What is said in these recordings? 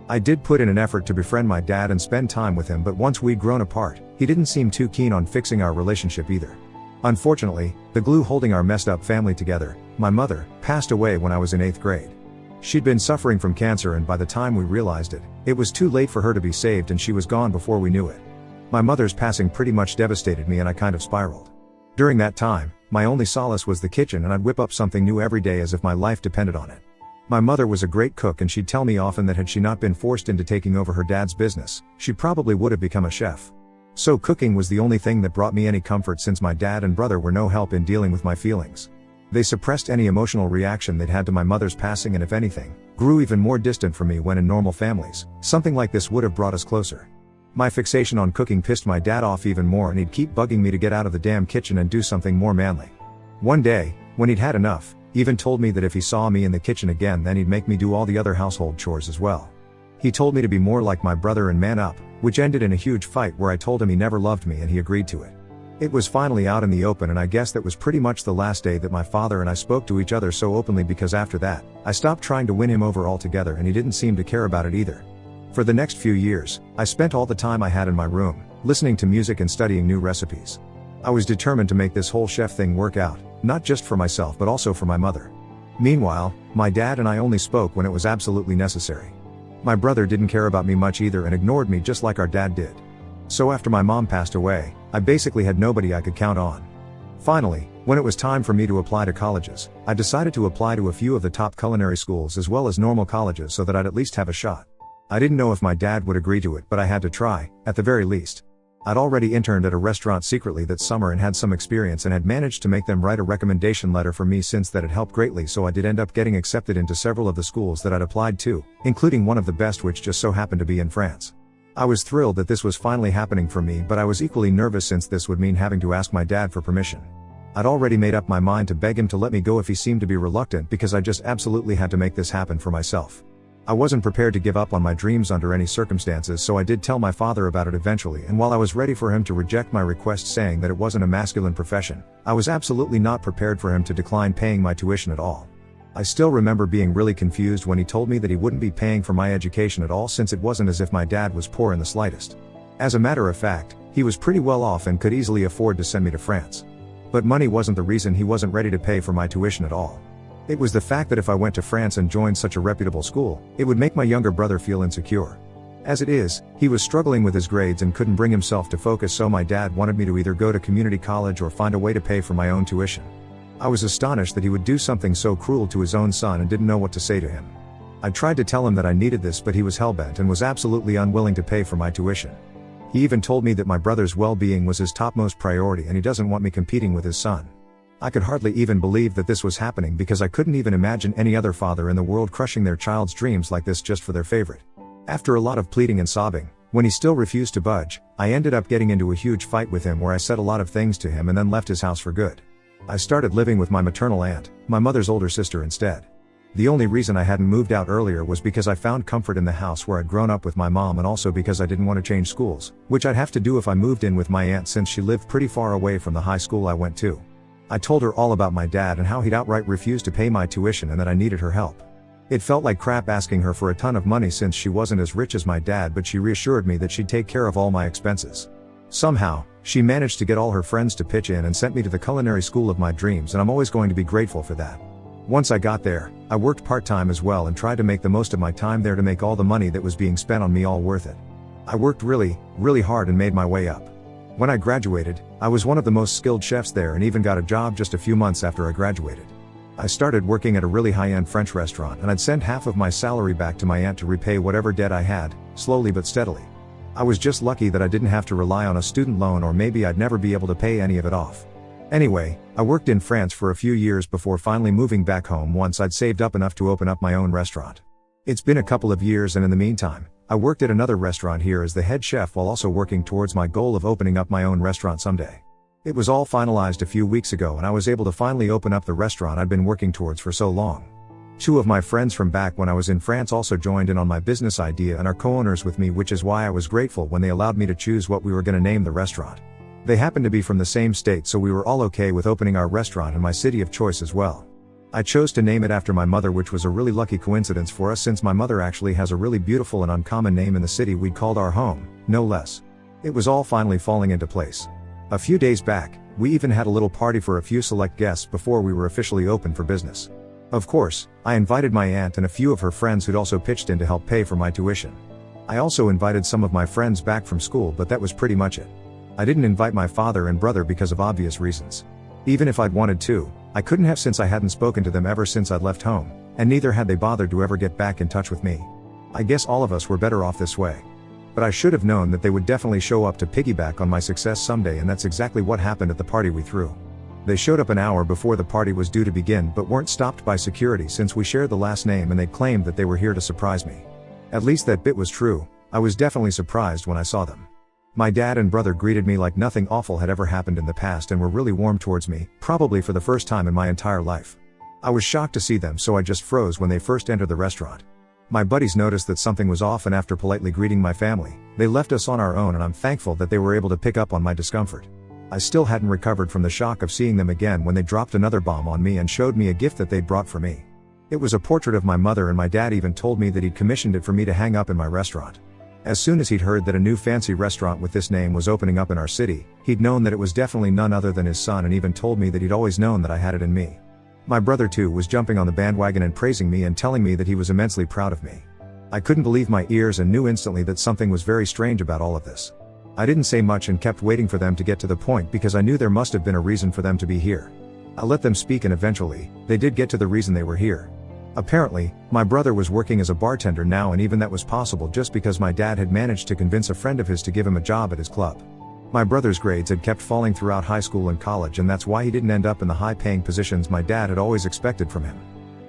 I did put in an effort to befriend my dad and spend time with him, but once we'd grown apart, he didn't seem too keen on fixing our relationship either. Unfortunately, the glue holding our messed up family together, my mother, passed away when I was in 8th grade. She'd been suffering from cancer, and by the time we realized it, it was too late for her to be saved and she was gone before we knew it. My mother's passing pretty much devastated me and I kind of spiraled. During that time, my only solace was the kitchen, and I'd whip up something new every day as if my life depended on it. My mother was a great cook, and she'd tell me often that had she not been forced into taking over her dad's business, she probably would have become a chef. So cooking was the only thing that brought me any comfort, since my dad and brother were no help in dealing with my feelings. They suppressed any emotional reaction they'd had to my mother's passing, and if anything, grew even more distant from me when in normal families, something like this would have brought us closer. My fixation on cooking pissed my dad off even more, and he'd keep bugging me to get out of the damn kitchen and do something more manly. One day, when he'd had enough, even told me that if he saw me in the kitchen again, then he'd make me do all the other household chores as well. He told me to be more like my brother and man up, which ended in a huge fight where I told him he never loved me, and he agreed to it. It was finally out in the open, and I guess that was pretty much the last day that my father and I spoke to each other so openly, because after that, I stopped trying to win him over altogether, and he didn't seem to care about it either. For the next few years, I spent all the time I had in my room, listening to music and studying new recipes. I was determined to make this whole chef thing work out, not just for myself but also for my mother. Meanwhile, my dad and I only spoke when it was absolutely necessary. My brother didn't care about me much either and ignored me just like our dad did. So after my mom passed away, I basically had nobody I could count on. Finally, when it was time for me to apply to colleges, I decided to apply to a few of the top culinary schools as well as normal colleges so that I'd at least have a shot. I didn't know if my dad would agree to it, but I had to try, at the very least. I'd already interned at a restaurant secretly that summer and had some experience, and had managed to make them write a recommendation letter for me. Since that had helped greatly, so I did end up getting accepted into several of the schools that I'd applied to, including one of the best, which just so happened to be in France. I was thrilled that this was finally happening for me, but I was equally nervous since this would mean having to ask my dad for permission. I'd already made up my mind to beg him to let me go if he seemed to be reluctant, because I just absolutely had to make this happen for myself. I wasn't prepared to give up on my dreams under any circumstances, so I did tell my father about it eventually, and while I was ready for him to reject my request saying that it wasn't a masculine profession, I was absolutely not prepared for him to decline paying my tuition at all. I still remember being really confused when he told me that he wouldn't be paying for my education at all, since it wasn't as if my dad was poor in the slightest. As a matter of fact, he was pretty well off and could easily afford to send me to France. But money wasn't the reason he wasn't ready to pay for my tuition at all. It was the fact that if I went to France and joined such a reputable school, it would make my younger brother feel insecure. As it is, he was struggling with his grades and couldn't bring himself to focus, so my dad wanted me to either go to community college or find a way to pay for my own tuition. I was astonished that he would do something so cruel to his own son and didn't know what to say to him. I tried to tell him that I needed this, but he was hellbent and was absolutely unwilling to pay for my tuition. He even told me that my brother's well-being was his topmost priority and he doesn't want me competing with his son. I could hardly even believe that this was happening, because I couldn't even imagine any other father in the world crushing their child's dreams like this just for their favorite. After a lot of pleading and sobbing, when he still refused to budge, I ended up getting into a huge fight with him where I said a lot of things to him and then left his house for good. I started living with my maternal aunt, my mother's older sister, instead. The only reason I hadn't moved out earlier was because I found comfort in the house where I'd grown up with my mom, and also because I didn't want to change schools, which I'd have to do if I moved in with my aunt since she lived pretty far away from the high school I went to. I told her all about my dad and how he'd outright refused to pay my tuition and that I needed her help. It felt like crap asking her for a ton of money since she wasn't as rich as my dad, but she reassured me that she'd take care of all my expenses. Somehow, she managed to get all her friends to pitch in and sent me to the culinary school of my dreams, and I'm always going to be grateful for that. Once I got there, I worked part-time as well and tried to make the most of my time there to make all the money that was being spent on me all worth it. I worked really hard and made my way up. When I graduated, I was one of the most skilled chefs there and even got a job just a few months after I graduated. I started working at a really high-end French restaurant, and I'd send half of my salary back to my aunt to repay whatever debt I had, slowly but steadily. I was just lucky that I didn't have to rely on a student loan, or maybe I'd never be able to pay any of it off. Anyway, I worked in France for a few years before finally moving back home once I'd saved up enough to open up my own restaurant. It's been a couple of years, and in the meantime, I worked at another restaurant here as the head chef while also working towards my goal of opening up my own restaurant someday. It was all finalized a few weeks ago and I was able to finally open up the restaurant I'd been working towards for so long. Two of my friends from back when I was in France also joined in on my business idea and are co-owners with me, which is why I was grateful when they allowed me to choose what we were going to name the restaurant. They happened to be from the same state, so we were all okay with opening our restaurant in my city of choice as well. I chose to name it after my mother, which was a really lucky coincidence for us since my mother actually has a really beautiful and uncommon name in the city we called our home, no less. It was all finally falling into place. A few days back, we even had a little party for a few select guests before we were officially open for business. Of course, I invited my aunt and a few of her friends who'd also pitched in to help pay for my tuition. I also invited some of my friends back from school, but that was pretty much it. I didn't invite my father and brother because of obvious reasons. Even if I'd wanted to, I couldn't have since I hadn't spoken to them ever since I'd left home, and neither had they bothered to ever get back in touch with me. I guess all of us were better off this way. But I should have known that they would definitely show up to piggyback on my success someday, and that's exactly what happened at the party we threw. They showed up an hour before the party was due to begin but weren't stopped by security since we shared the last name, and they claimed that they were here to surprise me. At least that bit was true. I was definitely surprised when I saw them. My dad and brother greeted me like nothing awful had ever happened in the past and were really warm towards me, probably for the first time in my entire life. I was shocked to see them, so I just froze when they first entered the restaurant. My buddies noticed that something was off, and after politely greeting my family, they left us on our own, and I'm thankful that they were able to pick up on my discomfort. I still hadn't recovered from the shock of seeing them again when they dropped another bomb on me and showed me a gift that they'd brought for me. It was a portrait of my mother, and my dad even told me that he'd commissioned it for me to hang up in my restaurant. As soon as he'd heard that a new fancy restaurant with this name was opening up in our city, he'd known that it was definitely none other than his son, and even told me that he'd always known that I had it in me. My brother too was jumping on the bandwagon and praising me and telling me that he was immensely proud of me. I couldn't believe my ears and knew instantly that something was very strange about all of this. I didn't say much and kept waiting for them to get to the point because I knew there must have been a reason for them to be here. I let them speak, and eventually, they did get to the reason they were here. Apparently, my brother was working as a bartender now, and even that was possible just because my dad had managed to convince a friend of his to give him a job at his club. My brother's grades had kept falling throughout high school and college, and that's why he didn't end up in the high-paying positions my dad had always expected from him.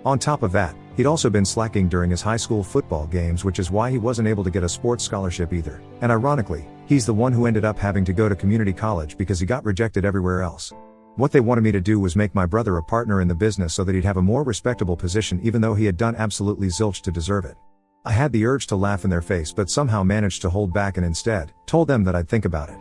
On top of that, he'd also been slacking during his high school football games, which is why he wasn't able to get a sports scholarship either, and ironically, he's the one who ended up having to go to community college because he got rejected everywhere else. What they wanted me to do was make my brother a partner in the business so that he'd have a more respectable position, even though he had done absolutely zilch to deserve it. I had the urge to laugh in their face but somehow managed to hold back and instead told them that I'd think about it.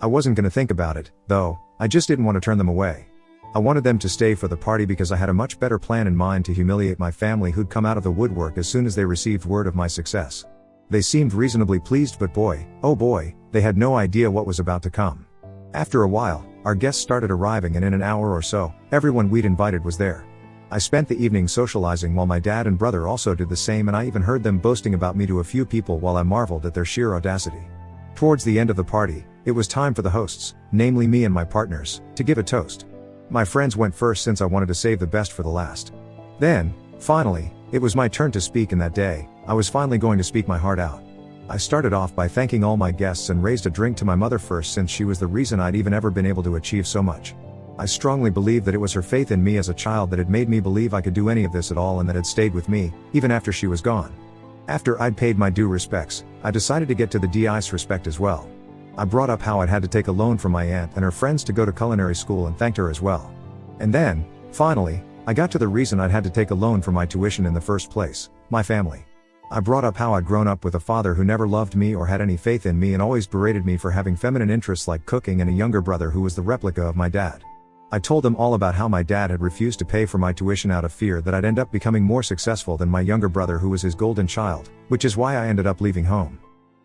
I wasn't gonna think about it, though. I just didn't want to turn them away. I wanted them to stay for the party because I had a much better plan in mind to humiliate my family, who'd come out of the woodwork as soon as they received word of my success. They seemed reasonably pleased, but boy, oh boy, they had no idea what was about to come. After a while, our guests started arriving, and in an hour or so, everyone we'd invited was there. I spent the evening socializing while my dad and brother also did the same, and I even heard them boasting about me to a few people while I marveled at their sheer audacity. Towards the end of the party, it was time for the hosts, namely me and my partners, to give a toast. My friends went first since I wanted to save the best for the last. Then, finally, it was my turn to speak, and that day, I was finally going to speak my heart out. I started off by thanking all my guests and raised a drink to my mother first, since she was the reason I'd even ever been able to achieve so much. I strongly believe that it was her faith in me as a child that had made me believe I could do any of this at all, and that had stayed with me, even after she was gone. After I'd paid my due respects, I decided to get to the DI's respect as well. I brought up how I'd had to take a loan from my aunt and her friends to go to culinary school and thanked her as well. And then, finally, I got to the reason I'd had to take a loan for my tuition in the first place: my family. I brought up how I'd grown up with a father who never loved me or had any faith in me and always berated me for having feminine interests like cooking, and a younger brother who was the replica of my dad. I told them all about how my dad had refused to pay for my tuition out of fear that I'd end up becoming more successful than my younger brother, who was his golden child, which is why I ended up leaving home.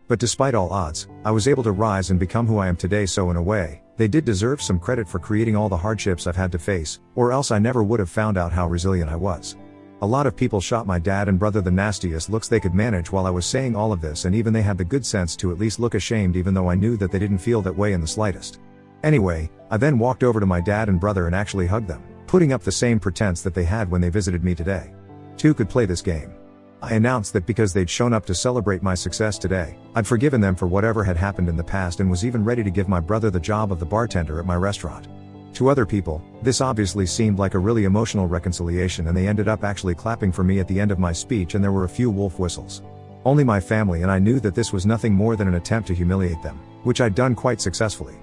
But despite all odds, I was able to rise and become who I am today, so in a way, they did deserve some credit for creating all the hardships I've had to face, or else I never would have found out how resilient I was. A lot of people shot my dad and brother the nastiest looks they could manage while I was saying all of this, and even they had the good sense to at least look ashamed, even though I knew that they didn't feel that way in the slightest. Anyway, I then walked over to my dad and brother and actually hugged them, putting up the same pretense that they had when they visited me today. Two could play this game. I announced that because they'd shown up to celebrate my success today, I'd forgiven them for whatever had happened in the past and was even ready to give my brother the job of the bartender at my restaurant. To other people, this obviously seemed like a really emotional reconciliation, and they ended up actually clapping for me at the end of my speech, and there were a few wolf whistles. Only my family and I knew that this was nothing more than an attempt to humiliate them, which I'd done quite successfully.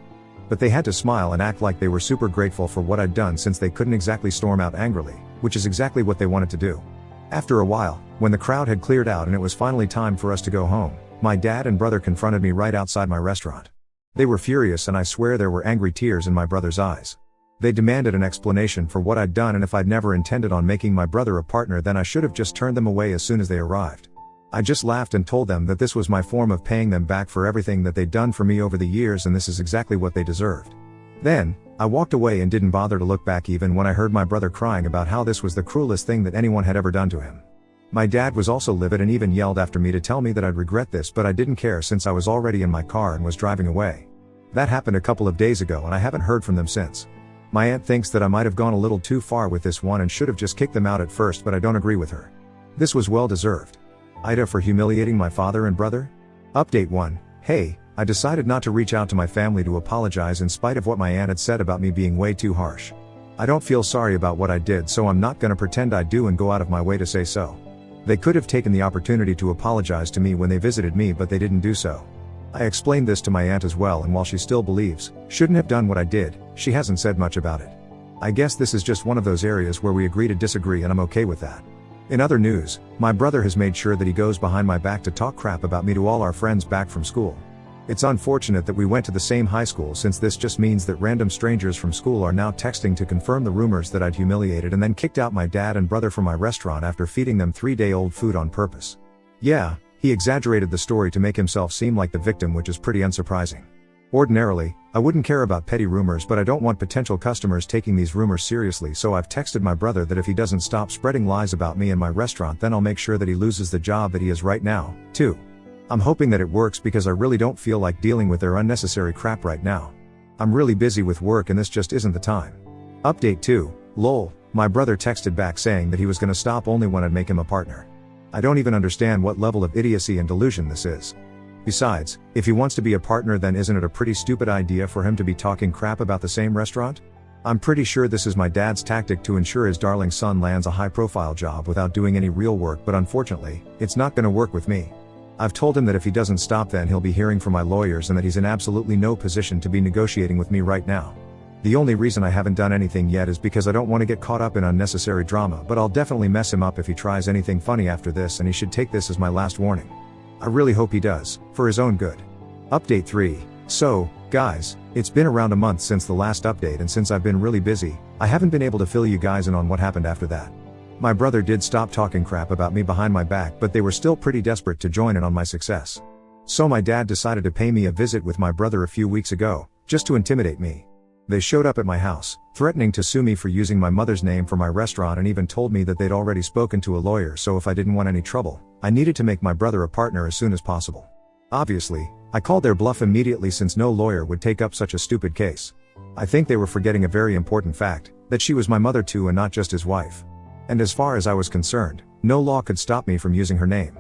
But they had to smile and act like they were super grateful for what I'd done, since they couldn't exactly storm out angrily, which is exactly what they wanted to do. After a while, when the crowd had cleared out and it was finally time for us to go home, my dad and brother confronted me right outside my restaurant. They were furious, and I swear there were angry tears in my brother's eyes. They demanded an explanation for what I'd done, and if I'd never intended on making my brother a partner, then I should have just turned them away as soon as they arrived. I just laughed and told them that this was my form of paying them back for everything that they'd done for me over the years, and this is exactly what they deserved. Then, I walked away and didn't bother to look back even when I heard my brother crying about how this was the cruelest thing that anyone had ever done to him. My dad was also livid and even yelled after me to tell me that I'd regret this, but I didn't care since I was already in my car and was driving away. That happened a couple of days ago and I haven't heard from them since. My aunt thinks that I might have gone a little too far with this one and should have just kicked them out at first, but I don't agree with her. This was well deserved. Ida for humiliating my father and brother? Update 1. Hey, I decided not to reach out to my family to apologize in spite of what my aunt had said about me being way too harsh. I don't feel sorry about what I did, so I'm not gonna pretend I do and go out of my way to say so. They could have taken the opportunity to apologize to me when they visited me, but they didn't do so. I explained this to my aunt as well, and while she still believes shouldn't have done what I did, she hasn't said much about it. I guess this is just one of those areas where we agree to disagree, and I'm okay with that. In other news, my brother has made sure that he goes behind my back to talk crap about me to all our friends back from school. It's unfortunate that we went to the same high school, since this just means that random strangers from school are now texting to confirm the rumors that I'd humiliated and then kicked out my dad and brother from my restaurant after feeding them 3-day-old food on purpose. Yeah, he exaggerated the story to make himself seem like the victim, which is pretty unsurprising. Ordinarily, I wouldn't care about petty rumors, but I don't want potential customers taking these rumors seriously, so I've texted my brother that if he doesn't stop spreading lies about me and my restaurant, then I'll make sure that he loses the job that he has right now, too. I'm hoping that it works because I really don't feel like dealing with their unnecessary crap right now. I'm really busy with work and this just isn't the time. Update 2. Lol, my brother texted back saying that he was gonna stop only when I'd make him a partner. I don't even understand what level of idiocy and delusion this is. Besides, if he wants to be a partner, then isn't it a pretty stupid idea for him to be talking crap about the same restaurant? I'm pretty sure this is my dad's tactic to ensure his darling son lands a high-profile job without doing any real work, but unfortunately, it's not gonna work with me. I've told him that if he doesn't stop, then he'll be hearing from my lawyers and that he's in absolutely no position to be negotiating with me right now. The only reason I haven't done anything yet is because I don't want to get caught up in unnecessary drama, but I'll definitely mess him up if he tries anything funny after this, and he should take this as my last warning. I really hope he does, for his own good. Update 3. So, guys, it's been around a month since the last update, and since I've been really busy, I haven't been able to fill you guys in on what happened after that. My brother did stop talking crap about me behind my back, but they were still pretty desperate to join in on my success. So my dad decided to pay me a visit with my brother a few weeks ago, just to intimidate me. They showed up at my house, threatening to sue me for using my mother's name for my restaurant, and even told me that they'd already spoken to a lawyer, so if I didn't want any trouble, I needed to make my brother a partner as soon as possible. Obviously, I called their bluff immediately, since no lawyer would take up such a stupid case. I think they were forgetting a very important fact, that she was my mother too and not just his wife. And as far as I was concerned, no law could stop me from using her name.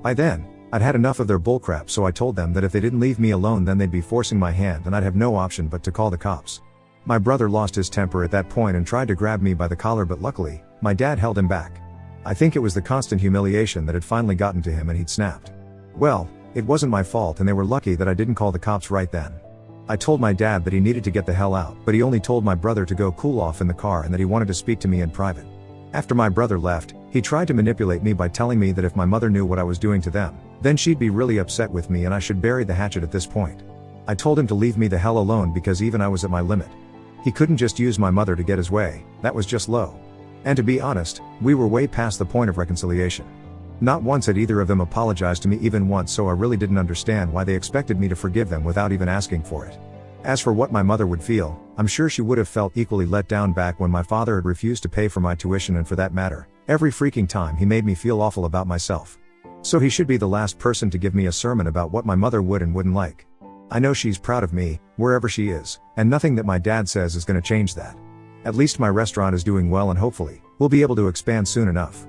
By then, I'd had enough of their bullcrap, so I told them that if they didn't leave me alone, then they'd be forcing my hand and I'd have no option but to call the cops. My brother lost his temper at that point and tried to grab me by the collar, but luckily, my dad held him back. I think it was the constant humiliation that had finally gotten to him and he'd snapped. Well, it wasn't my fault, and they were lucky that I didn't call the cops right then. I told my dad that he needed to get the hell out, but he only told my brother to go cool off in the car and that he wanted to speak to me in private. After my brother left, he tried to manipulate me by telling me that if my mother knew what I was doing to them, then she'd be really upset with me and I should bury the hatchet at this point. I told him to leave me the hell alone because even I was at my limit. He couldn't just use my mother to get his way, that was just low. And to be honest, we were way past the point of reconciliation. Not once had either of them apologized to me, even once, so I really didn't understand why they expected me to forgive them without even asking for it. As for what my mother would feel, I'm sure she would have felt equally let down back when my father had refused to pay for my tuition, and for that matter, every freaking time he made me feel awful about myself. So he should be the last person to give me a sermon about what my mother would and wouldn't like. I know she's proud of me, wherever she is, and nothing that my dad says is gonna change that. At least my restaurant is doing well and hopefully, we'll be able to expand soon enough.